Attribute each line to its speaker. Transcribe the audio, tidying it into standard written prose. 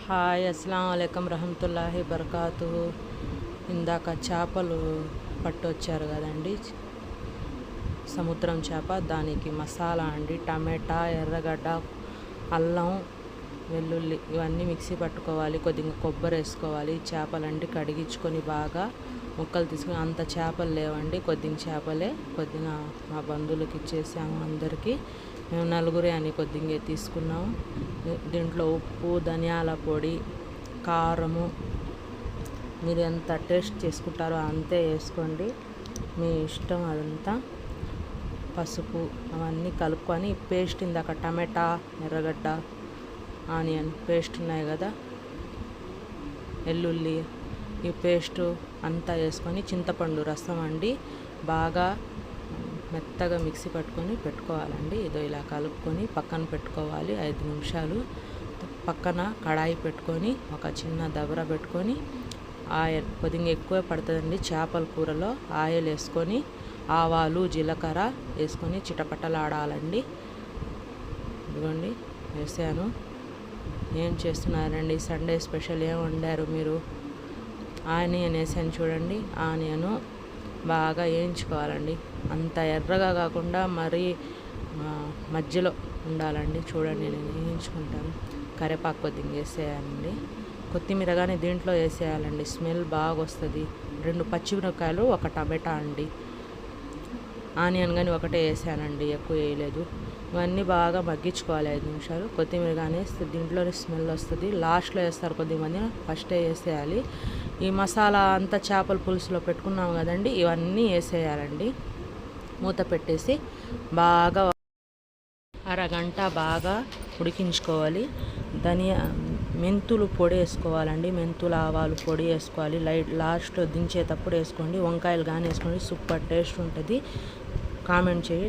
Speaker 1: Hi అస్సలం అయికం రహమతుల్లాహి బర్కాతు. ఇందాక చేపలు పట్టొచ్చారు కదండి, సముద్రం చేప. దానికి మసాలా అండి, టమాటా, ఎర్రగడ్డ, అల్లం, వెల్లుల్లి ఇవన్నీ మిక్సీ పట్టుకోవాలి. కొద్దిగా కొబ్బరి వేసుకోవాలి. చేపలండి కడిగించుకొని బాగా ముక్కలు తీసుకొని, అంత చేపలు లేవండి, కొద్దిగా చేపలే. కొద్దిగా మా బంధువులకి ఇచ్చేసాము అందరికీ. మేము నలుగురే అని కొద్దిగా తీసుకున్నాము. దీంట్లో ఉప్పు, ధనియాల పొడి, కారము మీరు ఎంత టేస్ట్ చేసుకుంటారో అంతే వేసుకోండి, మీ ఇష్టం అదంతా. పసుపు అవన్నీ కలుపుకొని పేస్ట్, ఇందాక టమాటా, ఎర్రగడ్డ, ఆనియన్ పేస్ట్ ఉన్నాయి కదా, వెల్లుల్లి, ఈ పేస్టు అంతా వేసుకొని చింతపండు రసం అండి బాగా మెత్తగా మిక్సీ పట్టుకొని పెట్టుకోవాలండి. ఏదో ఇలా కలుపుకొని పక్కన పెట్టుకోవాలి 5 నిమిషాలు. పక్కన కడాయి పెట్టుకొని ఒక చిన్న దబర పెట్టుకొని ఆయిల్ కొద్దిగా ఎక్కువ పడుతుందండి చేపల కూరలో. ఆయిల్ వేసుకొని ఆవాలు, జీలకర్ర వేసుకొని చిటపటలాడాలండి. ఇదిగోండి వేసాను. ఏం చేస్తున్నారండి? సండే స్పెషల్ ఏం వండారు మీరు? ఆనియన్ వేసాను చూడండి. ఆనియను బాగా వేయించుకోవాలండి. అంత ఎర్రగా కాకుండా మరీ మధ్యలో ఉండాలండి. చూడండి, నేను వేయించుకుంటాను. కరివేపాకు కొద్దిగా వేసేయాలండి. కొత్తిమీర కానీ దీంట్లో వేసేయాలండి, స్మెల్ బాగా వస్తుంది. 2 పచ్చిమిరపకాయలు, 1 టమాటా అండి. ఆనియన్ కానీ ఒకటే వేసానండి, ఎక్కువ వేయలేదు. ఇవన్నీ బాగా మగ్గించుకోవాలి 5 నిమిషాలు. కొత్తిమీర కానీ వేస్తే దీంట్లోనే స్మెల్ వస్తుంది. లాస్ట్లో వేస్తారు కొద్దిమంది, ఫస్టే వేసేయాలి. ఈ మసాలా అంతా చేపల పులుసులో పెట్టుకున్నాము కదండి, ఇవన్నీ వేసేయాలండి. మూత పెట్టేసి బాగా అరగంట బాగా ఉడికించుకోవాలి. మెంతులు పొడి వేసుకోవాలండి. మెంతులు, ఆవాలు పొడి వేసుకోవాలి. లాస్ట్లో దించేటప్పుడు వేసుకోండి. వంకాయలు కానీ వేసుకోండి, సూపర్ టేస్ట్ ఉంటుంది. కామెంట్ చేయి.